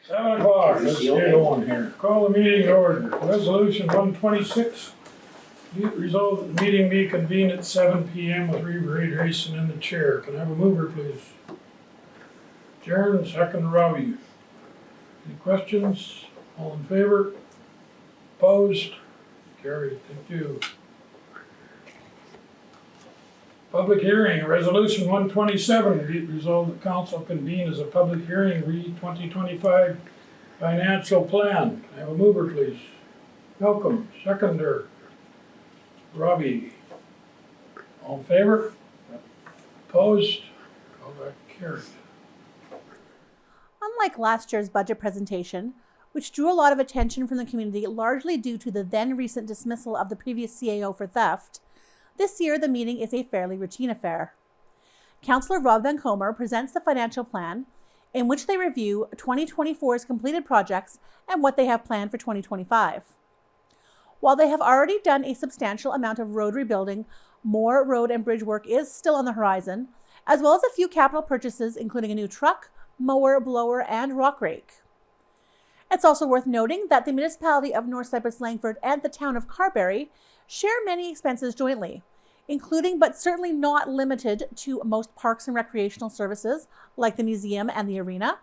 7 o'clock, let's get on here. Call the meeting to order. Resolution 126. Be it resolved that the meeting be convened at 7 p.m. with Reeve Racing in the chair. Can I have a mover, please? Jaren, second Robbie. Any questions? All in favor? Opposed? Carried. Thank you. Public hearing, resolution 127, be it resolved that council convene as a public hearing, re 2025 financial plan. Can I have a mover, please? Malcolm, seconder. Robbie. All in favor? Opposed? All that carried. Unlike last year's budget presentation, which drew a lot of attention from the community largely due to the then recent dismissal of the previous CAO for theft, this year the meeting is a fairly routine affair. Councillor Rob Van Comer presents the financial plan, in which they review 2024's completed projects and what they have planned for 2025. While they have already done a substantial amount of road rebuilding, more road and bridge work is still on the horizon, as well as a few capital purchases including a new truck, mower, blower, and rock rake. It's also worth noting that the municipality of North Cypress-Langford and the town of Carberry share many expenses jointly, including but certainly not limited to most parks and recreational services like the museum and the arena,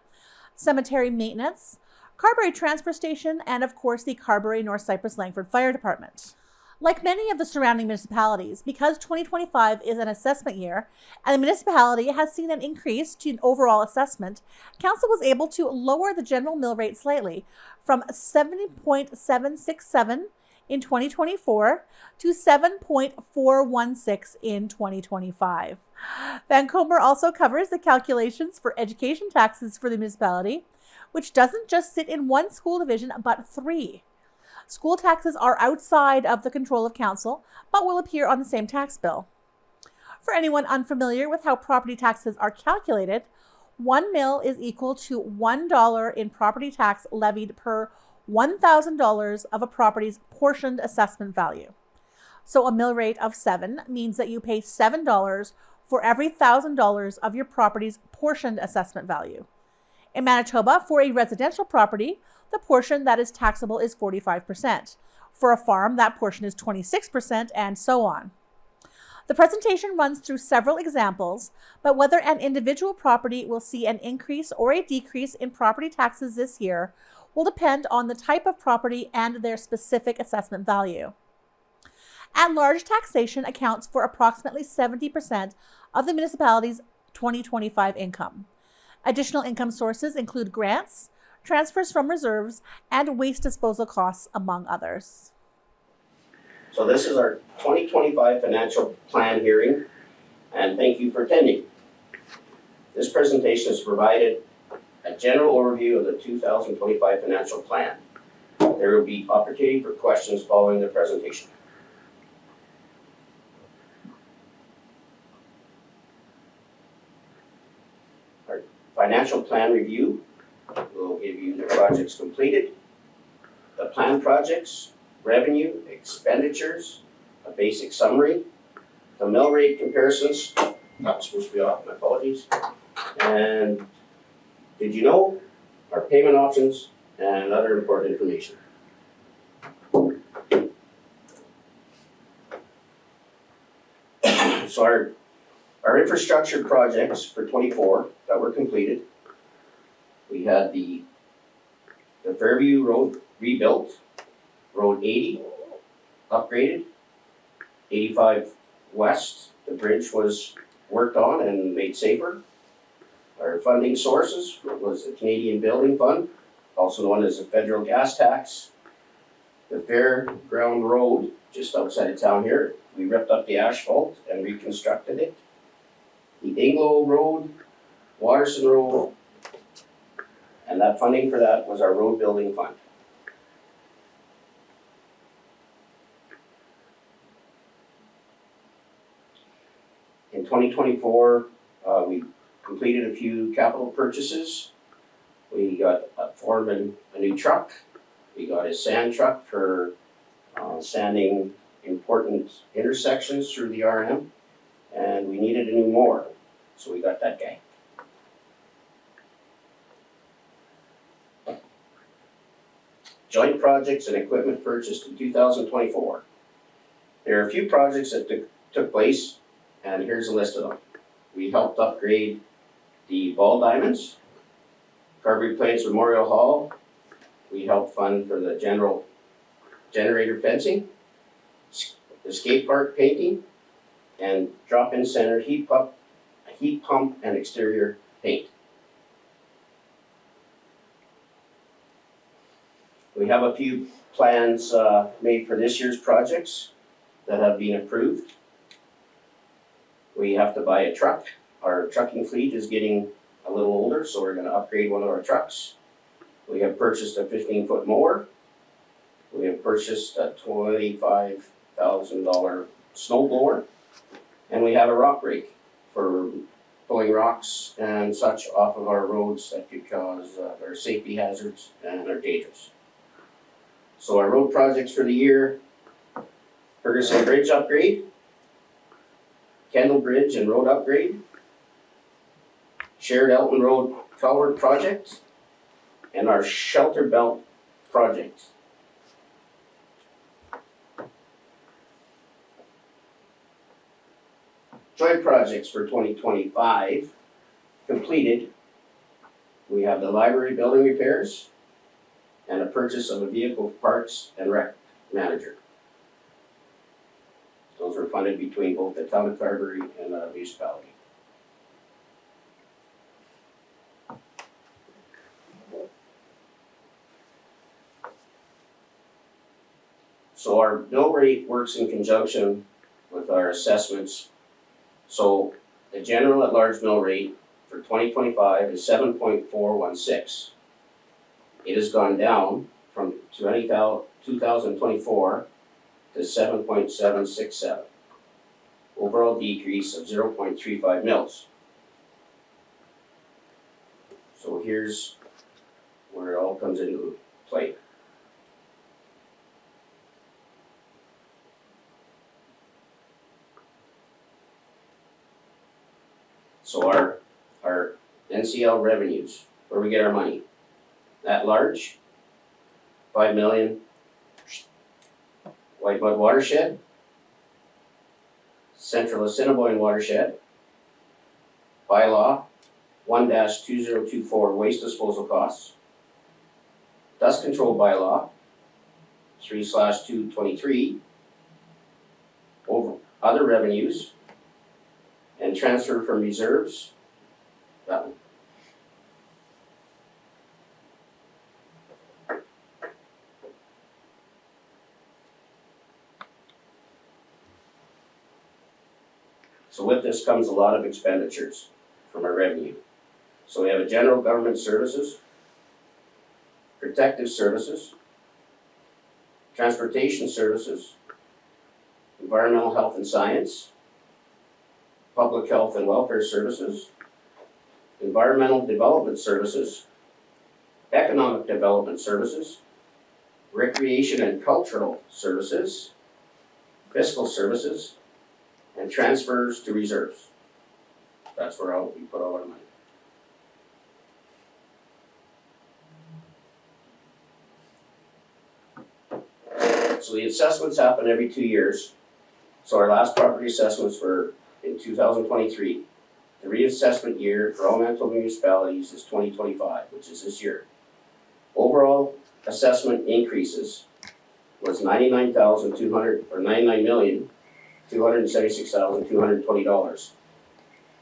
cemetery maintenance, Carberry transfer station, and of course the Carberry North Cypress-Langford Fire Department. Like many of the surrounding municipalities, because 2025 is an assessment year and the municipality has seen an increase to an overall assessment, council was able to lower the general mill rate slightly from 70.767 in 2024 to 7.416 in 2025. Van Comer also covers the calculations for education taxes for the municipality, which doesn't just sit in one school division but 3. School taxes are outside of the control of council, but will appear on the same tax bill. For anyone unfamiliar with how property taxes are calculated, 1 mil is equal to $1 in property tax levied per $1,000 of a property's portioned assessment value. So a mill rate of 7 means that you pay $7 for every $1,000 of your property's portioned assessment value. In Manitoba, for a residential property, the portion that is taxable is 45%. For a farm, that portion is 26%, and so on. The presentation runs through several examples, but whether an individual property will see an increase or a decrease in property taxes this year will depend on the type of property and their specific assessment value. At-large taxation accounts for approximately 70% of the municipality's 2025 income. Additional income sources include grants, transfers from reserves, and waste disposal costs, among others. So this is our 2025 financial plan hearing, and thank you for attending. This presentation has provided a general overview of the 2025 financial plan. There will be opportunity for questions following the presentation. Our financial plan review will give you the projects completed, the planned projects, revenue, expenditures, a basic summary, the mill rate comparisons, not supposed to be off, my apologies, and did you know, our payment options, and other important information. So our infrastructure projects for 24 that were completed, we had the Fairview Road rebuilt, Road 80 upgraded, 85 West, the bridge was worked on and made safer. Our funding sources was the Canadian Building Fund, also known as the federal gas tax. The Fairground Road, just outside of town here, we ripped up the asphalt and reconstructed it. The Inglo Road, Waterson Road, and that funding for that was our road building fund. In 2024, we completed a few capital purchases. We got a foreman a new truck. We got a sand truck for sanding important intersections through the RM, and we needed a new mower, so we got that guy. joint projects and equipment purchased in 2024. There are a few projects that took place, and here's a list of them. We helped upgrade the ball diamonds, Carberry Plains Memorial Hall. We helped fund for the general generator fencing, the skate park painting, and drop-in center heat pump and exterior paint. We have a few plans made for this year's projects that have been approved. We have to buy a truck. Our trucking fleet is getting a little older, so we're gonna upgrade one of our trucks. We have purchased a 15-foot mower. We have purchased a $25,000 snow blower. And we have a rock rake for pulling rocks and such off of our roads that could cause our safety hazards and are dangerous. So our road projects for the year: Ferguson Bridge upgrade, Kendall Bridge and road upgrade, Shared Elton Road culvert project, and our shelter belt project. Joint projects for 2025 completed. We have the library building repairs and a purchase of a vehicle parks and rec manager. Those were funded between both the town of Carberry and the municipality. So our mill rate works in conjunction with our assessments. So the general at large mill rate for 2025 is 7.416. It has gone down from 2024 to 7.767. Overall decrease of 0.35 mils. So here's where it all comes into play. So our NCL revenues, where we get our money. At large, 5 million. White Mud Watershed, Central Assiniboine Watershed, bylaw 1-2024 waste disposal costs, dust control bylaw 3/223, over other revenues, and transfer from reserves, that one. So with this comes a lot of expenditures from our revenue. So we have a general government services, protective services, transportation services, environmental health and science, public health and welfare services, environmental development services, economic development services, recreation and cultural services, fiscal services, and transfers to reserves. That's where we put all our money. So the assessments happen every 2 years. So our last property assessments were in 2023. The reassessment year for all Manitoba municipalities is 2025, which is this year. Overall assessment increases was $99,276,220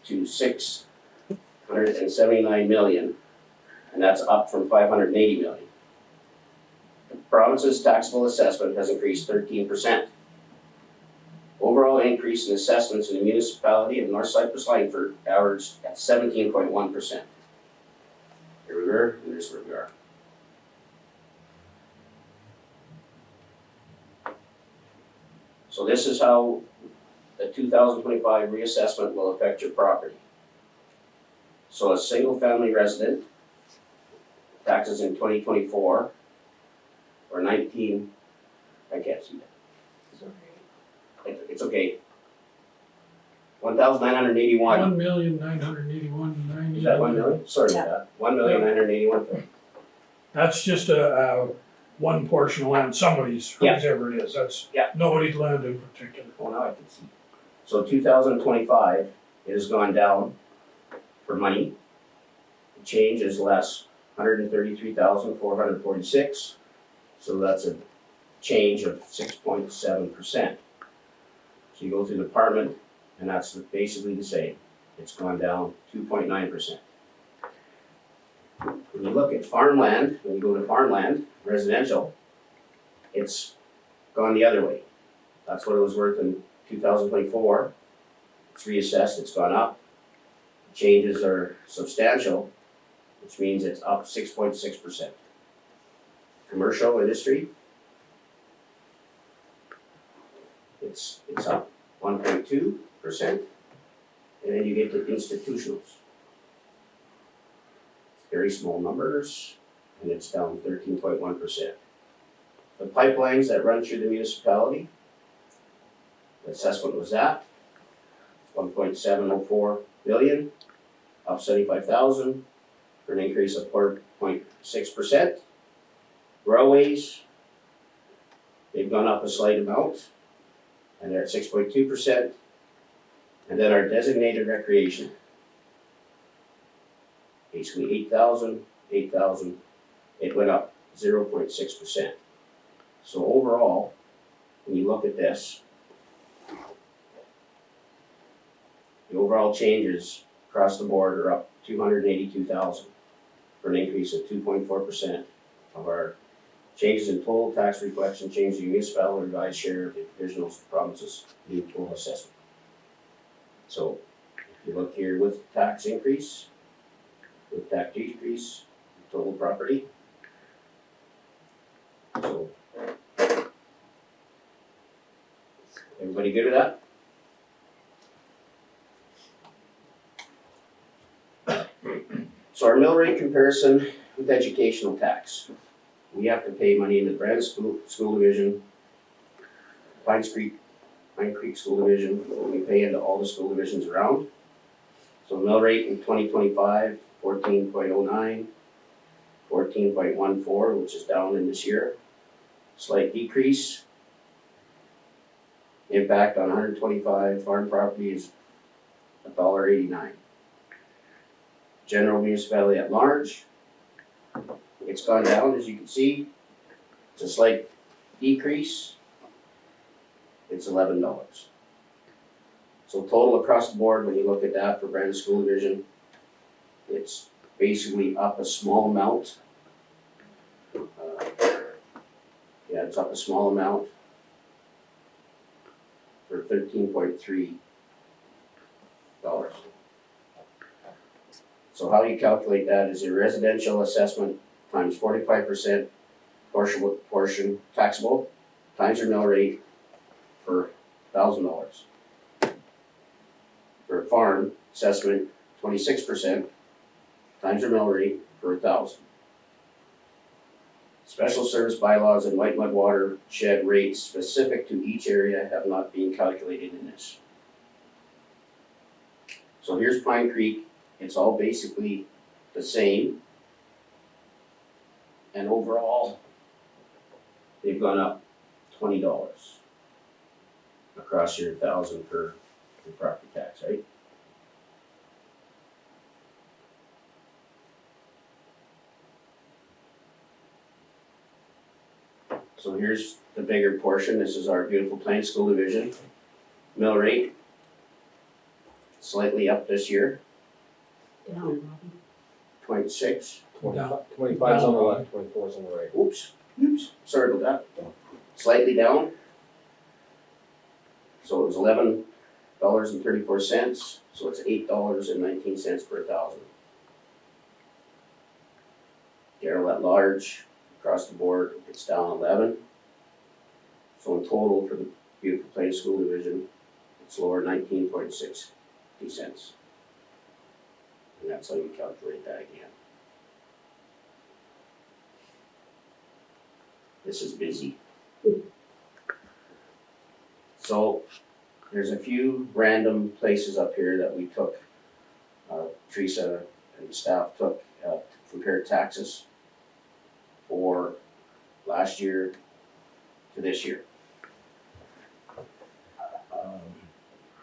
to $679 million, and that's up from $580 million. The province's taxable assessment has increased 13%. Overall increase in assessments in the municipality of North Cypress-Langford averaged at 17.1%. Here we were, and here's where we are. So this is how the 2025 reassessment will affect your property. So a single family resident, taxes in 2024 or 19, I can't see that. It's okay. 1,981. 1,981,980. Is that 1 million? Sorry about that. 1,981,000. That's just one portion of land, somebody's, Yeah. whoever it is, that's Yeah. nobody's land in particular. Oh, now I can see. So 2025, it has gone down for money. The change is less, 133,446. So that's a change of 6.7%. So you go through the department, and that's basically the same. It's gone down 2.9%. When you look at farmland, when you go to farmland, residential, it's gone the other way. That's what it was worth in 2024. It's reassessed, it's gone up. Changes are substantial, which means it's up 6.6%. Commercial industry, it's up 1.2%. And then you get to institutionals. Very small numbers, and it's down 13.1%. The pipelines that run through the municipality, the assessment was that, 1.704 billion, up 75,000, for an increase of 4.6%. Railways, they've gone up a slight amount, and they're at 6.2%. And then our designated recreation, basically 8,000, it went up 0.6%. So overall, when you look at this, the overall changes across the board are up 282,000 for an increase of 2.4% of our changes in total tax reflection, changes in municipality revised share of the divisional provinces, new total assessment. So if you look here with tax increase, with tax decrease, total property. So everybody good with that? So our mill rate comparison with educational tax. We have to pay money in the Brand School Division, Pine Creek School Division, we pay into all the school divisions around. So mill rate in 2025, 14.09, 14.14, which is down in this year. Slight decrease. Impact on 125 farm property is $1.89. General municipality at large, it's gone down, as you can see. It's a slight decrease. It's $11. So total across the board, when you look at that for Brandon School Division, it's basically up a small amount. It's up a small amount for $13.3. So how you calculate that is a residential assessment times 45% portion taxable times your mill rate for $1,000. For a farm assessment, 26% times your mill rate for $1,000. Special service bylaws and white mud watershed rates specific to each area have not been calculated in this. So here's Pine Creek, it's all basically the same. And overall, they've gone up $20 across your $1,000 per property tax, right? So here's the bigger portion. This is our beautiful Plains School Division. Mill rate, slightly up this year. Down, 0.6. 25's on the left, 24's on the right. Oops, sorry about that. Slightly down. So it was $11.34, so it's $8.19 per $1,000. General at large, across the board, it's down 11. So in total for the beautiful Plains School Division, it's lower 19.60 cents. And that's how you calculate that again. This is busy. So there's a few random places up here that we took, Teresa and staff took to compare taxes for last year to this year.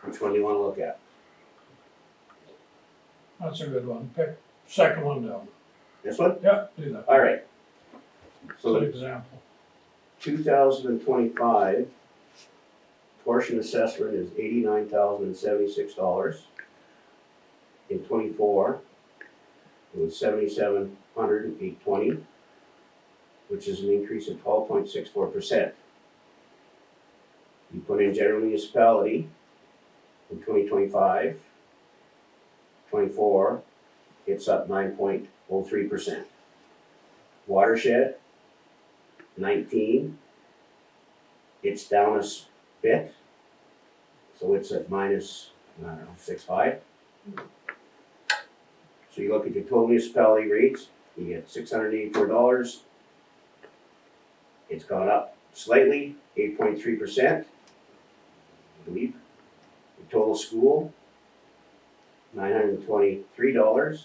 Which one do you wanna look at? That's a good one. Pick second one down. This one? Yeah, do that. Alright. Good So example. 2025 portion assessment is $89,076. In 24, it was $7,708.20, which is an increase of 12.64%. You put in general municipality in 2025, 24, it's up 9.03%. Watershed, 19, it's down a bit, so it's at minus, I don't know, 6.5. So you look at your total municipality rates, you get $684. It's gone up slightly, 8.3%, I believe. The total school, $923.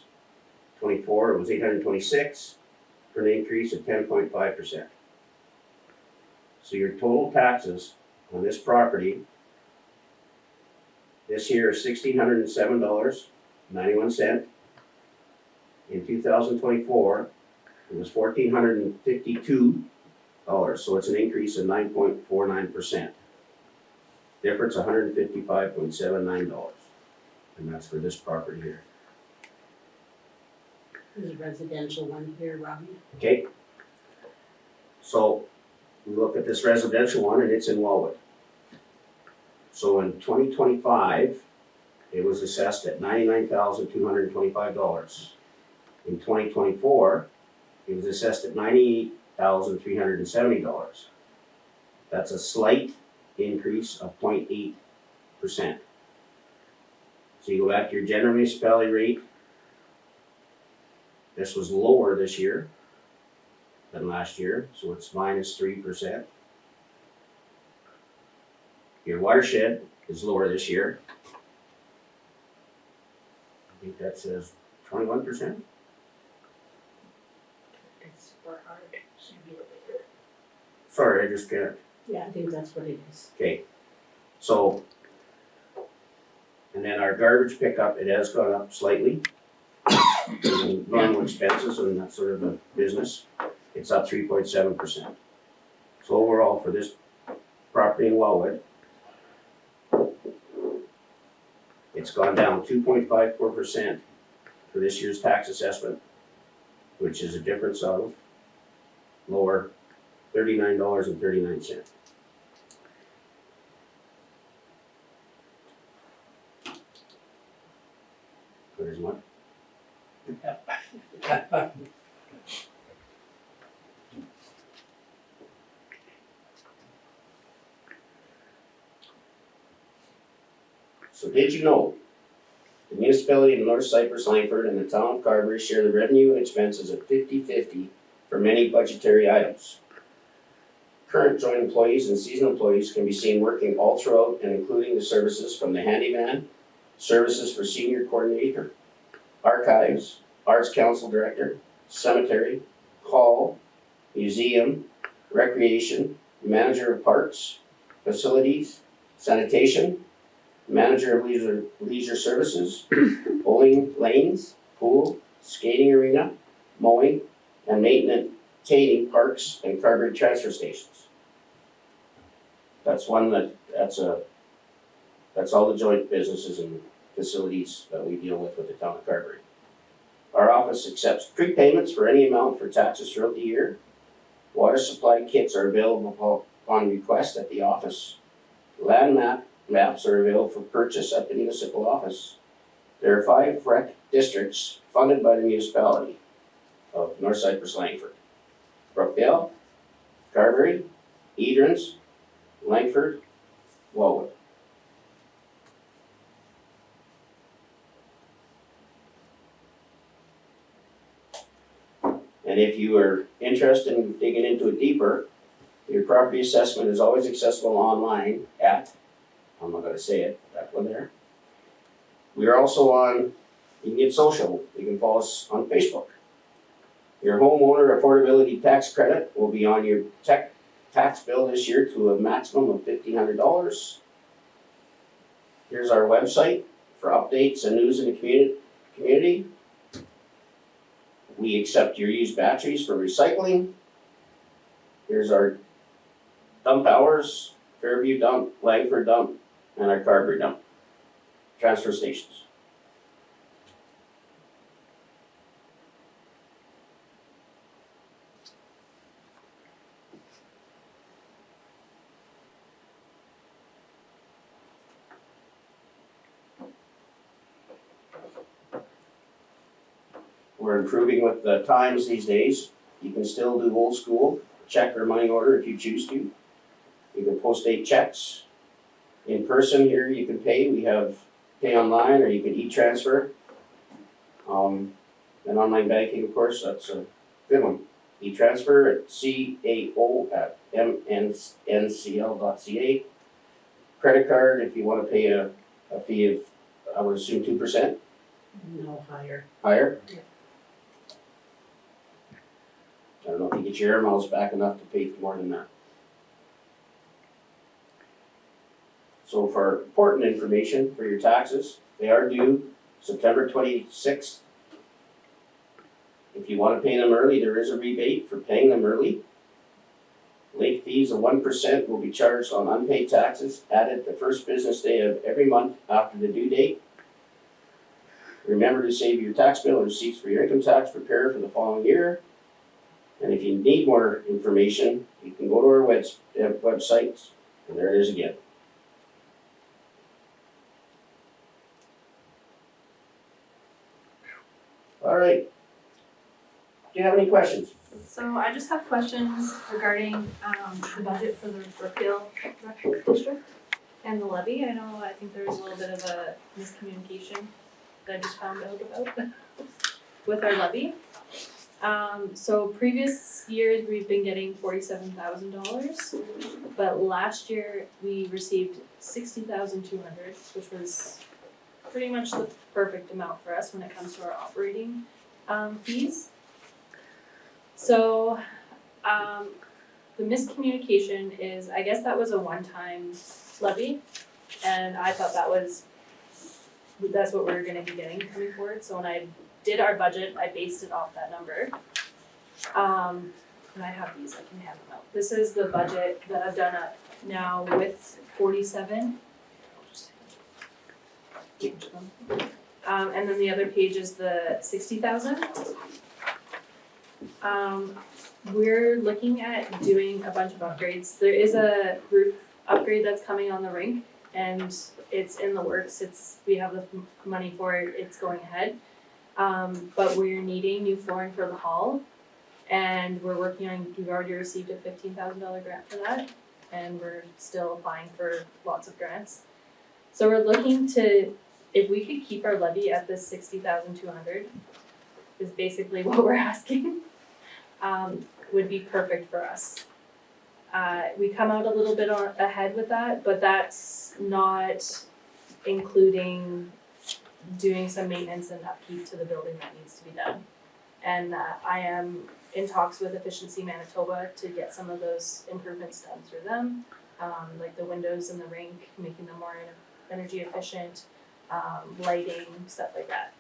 24, it was $826, for an increase of 10.5%. So your total taxes on this property this year is $1,607.91. In 2024, it was $1,452, so it's an increase of 9.49%. Difference $155.79, and that's for this property here. There's a residential one here, Robbie. Okay? So we look at this residential one and it's in Wellwood. So in 2025, it was assessed at $99,225. In 2024, it was assessed at $98,370. That's a slight increase of 0.8%. So you go back to your general municipality rate. This was lower this year than last year, so it's minus 3%. Your watershed is lower this year. I think that says 21%. It's for hard. Sorry, I just can't. Yeah, I think that's what it is. Okay, so, and then our garbage pickup, it has gone up slightly. Normal expenses and that sort of a business, it's up 3.7%. So overall for this property in Wellwood, it's gone down 2.54% for this year's tax assessment, which is a difference of lower $39.39. There's one. So did you know the municipality of North Cypress-Langford and the town of Carberry share the revenue and expenses at 50-50 for many budgetary items? Current joint employees and seasonal employees can be seen working all throughout and including the services from the handyman, services for senior coordinator, archives, arts council director, cemetery, hall, museum, recreation, manager of parks, facilities, sanitation, manager of leisure services, bowling lanes, pool, skating arena, mowing, and maintaining parks and Carberry transfer stations. That's one that's all the joint businesses and facilities that we deal with the town of Carberry. Our office accepts prepayments for any amount for taxes throughout the year. Water supply kits are available upon request at the office. Land maps are available for purchase at the municipal office. There are 5 rec districts funded by the municipality of North Cypress-Langford: Brookdale, Carberry, Edrins, Langford, Wellwood. And if you are interested in digging into it deeper, your property assessment is always accessible online at, I'm not gonna say it, that one there. We are also on, you can get social, you can follow us on Facebook. Your homeowner affordability tax credit will be on your tax bill this year to a maximum of $1,500. Here's our website for updates and news in the community. We accept your used batteries for recycling. Here's our dump hours, Fairview dump, Langford dump, and our Carberry dump. Transfer stations. We're improving with the times these days. You can still do old school, check or money order if you choose to. You can post date checks. In person here, you can pay. We have pay online or you can e-transfer. And online banking, of course, that's a good one. E-transfer at cao@mncl.ca. Credit card, if you want to pay a fee of, I would assume 2%, No higher. higher. Yeah. I don't know if you get your air miles back enough to pay for more than that. So for important information for your taxes, they are due September 26th. If you want to pay them early, there is a rebate for paying them early. Late fees of 1% will be charged on unpaid taxes added the first business day of every month after the due date. Remember to save your tax bill and receipts for your income tax prepared for the following year. And if you need more information, you can go to our website, and there it is again. All right. Do you have any questions? So I just have questions regarding the budget for the Brookfield Rec District and the levy. I think there was a little bit of a miscommunication that I just found out about with our levy. So previous years, we've been getting $47,000, but last year we received $60,200, which was pretty much the perfect amount for us when it comes to our operating fees. So the miscommunication is, I guess that was a one-time levy, and I thought that's what we were gonna be getting coming forward. So when I did our budget, I based it off that number. And I have these, I can hand them out. This is the budget that I've done up now with 47. I'll just change them. And then the other page is the 60,000. We're looking at doing a bunch of upgrades. There is a roof upgrade that's coming on the rink, and it's in the works. We have the money for it, it's going ahead. But we're needing new flooring for the hall, and we've already received a $15,000 grant for that, and we're still applying for lots of grants. So we're looking to, if we could keep our levy at this 60,200, is basically what we're asking, would be perfect for us. We come out a little bit ahead with that, but that's not including doing some maintenance and upkeep to the building that needs to be done. And I am in talks with Efficiency Manitoba to get some of those improvements done through them, like the windows in the rink, making them more energy efficient, lighting, stuff like that.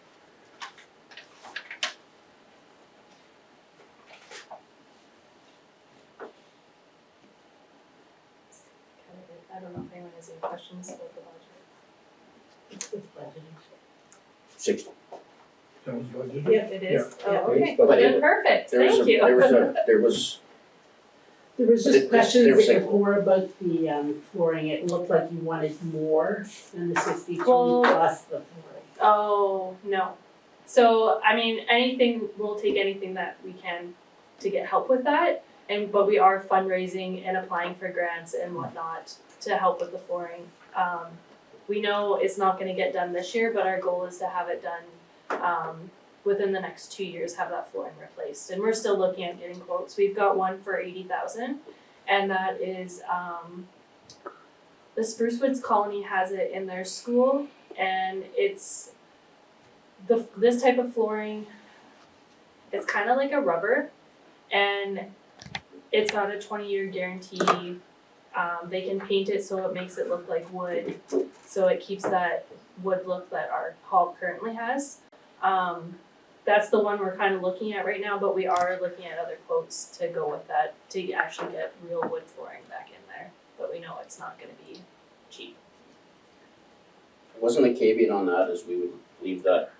I don't know if anyone has any questions about the budget. It's with budgeting. 60. That was budgeted? Yep. It is? Yeah. Oh, okay, But then perfect, thank you. There was There was There- just questions there was before about the flooring. It looked like you wanted more than the 63 Well- plus the flooring. Oh, no. So, we'll take anything that we can to get help with that. But we are fundraising and applying for grants and whatnot to help with the flooring. We know it's not gonna get done this year, but our goal is to have it done, within the next 2 years, have that flooring replaced. And we're still looking at getting quotes. We've got one for 80,000, and that is, the Spruce Woods Colony has it in their school, and it's this type of flooring. It's kind of like a rubber, and it's got a 20-year guarantee. They can paint it so it makes it look like wood, so it keeps that wood look that our hall currently has. That's the one we're kind of looking at right now, but we are looking at other quotes to go with that to actually get real wood flooring back in there. But we know it's not going to be cheap. Wasn't the caveat on that is we would leave that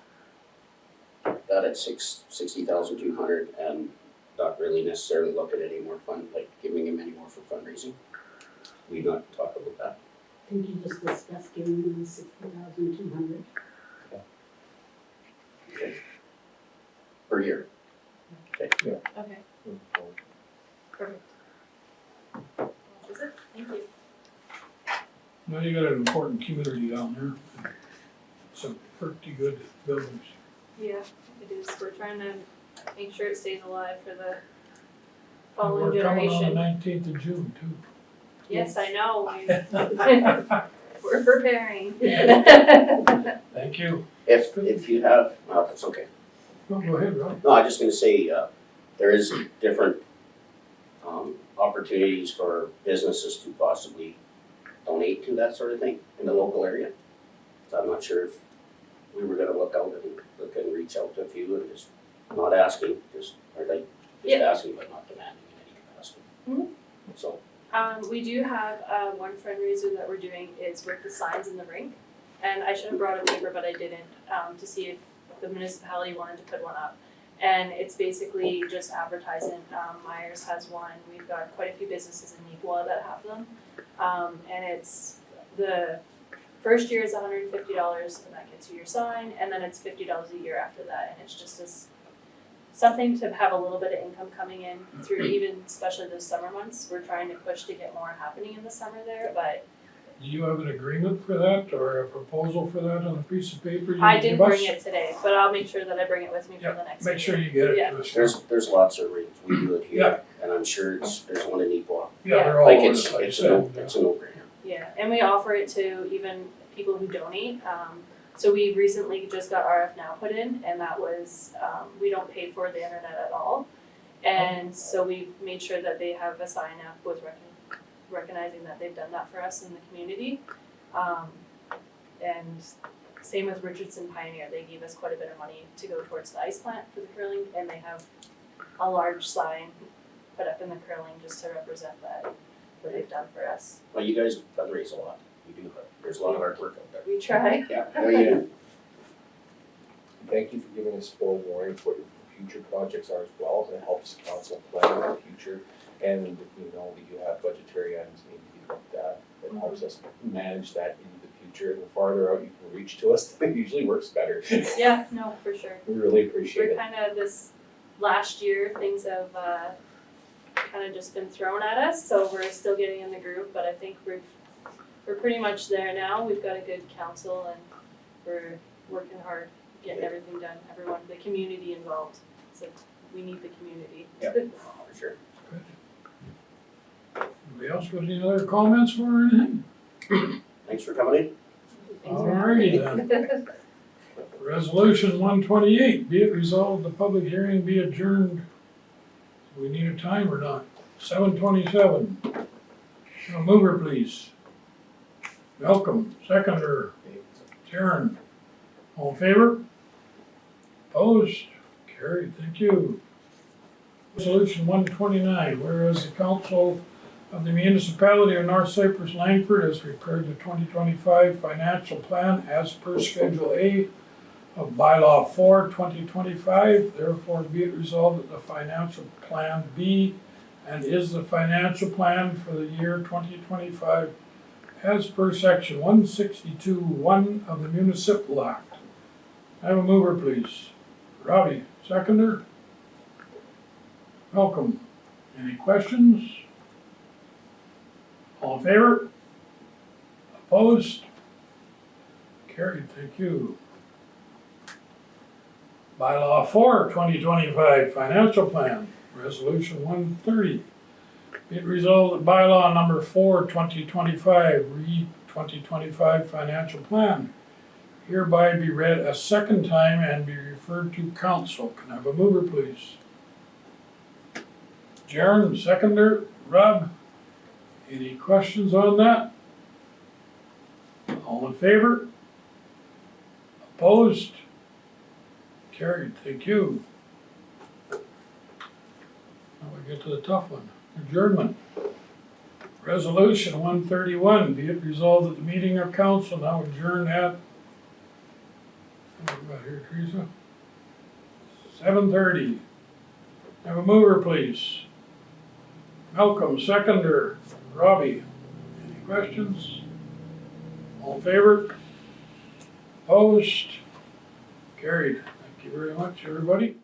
at 60,200 and not really necessarily look at any more fund, like giving him any more for fundraising? We not talk about that. I think you just discussed giving them 60,200. Per year. Okay, perfect. Is it? Thank you. Well, you got an important community down there. Some pretty good buildings. Yeah, it is. We're trying to make sure it stays alive for the And following we're coming on the generation. 19th of June too. Yes, I know. We're preparing. Thank you. If you have, no, that's okay. No, go ahead, Rob. No, I'm just gonna say, there is different, opportunities for businesses to possibly donate to that sort of thing in the local area. So I'm not sure if we were gonna look and reach out to a few and just not asking, asking but not demanding in any capacity. Mhm. So, We do have one fundraiser that we're doing is with the signs in the rink. And I should have brought a paper, but I didn't, to see if the municipality wanted to put one up. And it's basically just advertising. Myers has one. We've got quite a few businesses in Neepawa that have them. And it's the first year is $150 and that gets you your sign, and then it's $50 a year after that. And it's just this something to have a little bit of income coming in through, even especially those summer months. We're trying to push to get more happening in the summer there, but Do you have an agreement for that or a proposal for that on a piece of paper you I can didn't give us? bring it today, but I'll make sure that I bring it with me for the next meeting. Make sure you get it Yeah. to us. there's lots of reasons we do it here, Yeah. and I'm sure there's one in Equal. Yeah, they're all Like over it's the place. it's a no-brainer. Yeah, and we offer it to even people who donate. So we recently just got RF Now put in, and that was, we don't pay for the internet at all. And so we made sure that they have a sign up with recognizing that they've done that for us in the community. And same with Richardson Pioneer, they gave us quite a bit of money to go towards the ice plant for the curling, and they have a large sign put up in the curling just to represent that, what they've done for us. Well, you guys fundraise a lot, you do, there's a lot of hard work out there. We try. Yeah, no, you do. Thank you for giving us full warning for what your future projects are as well. It helps council plan for the future. And you know that you have budgetary items need to be looked at. It helps us manage that into the future. And the farther out you can reach to us, it usually works better. Yeah, no, for sure. We really appreciate We're it. kind of this last year, things have kind of just been thrown at us, so we're still getting in the groove, but I think we're pretty much there now. We've got a good council and we're working hard, getting everything done, everyone, the community involved. So we need the community. Yeah, for sure. Anybody else got any other comments for or anything? Thanks for coming in. Things are Alrighty then. Resolution 128, be it resolved the public hearing be adjourned. Do we need a time or not? 7:27. A mover please. Malcolm, seconder, Sharon. All in favor? Opposed? Carried, thank you. Resolution 129, whereas the council of the municipality of North Cypress-Langford has prepared the 2025 financial plan as per Schedule A of Bylaw 4, 2025, therefore be it resolved that the financial plan be and is the financial plan for the year 2025 as per section 162(1) of the Municipal Act. I have a mover, please. Robbie, seconder. Welcome. Any questions? All in favor? Opposed? Carried, thank you. Bylaw 4, 2025, Financial Plan, Resolution 130. Be it resolved that bylaw number 4, 2025, read 2025 Financial Plan, hereby be read a second time and be referred to council. Can I have a mover, please? Jaren, seconder. Rob, any questions on that? All in favor? Opposed? Carried, thank you. Now we get to the tough one, adjournment. Resolution 131, be it resolved that the meeting of council now adjourn at, what we got here, Teresa? 7:30. Have a mover, please. Malcolm, seconder. Robbie, any questions? All in favor? Opposed? Carried. Thank you very much, everybody.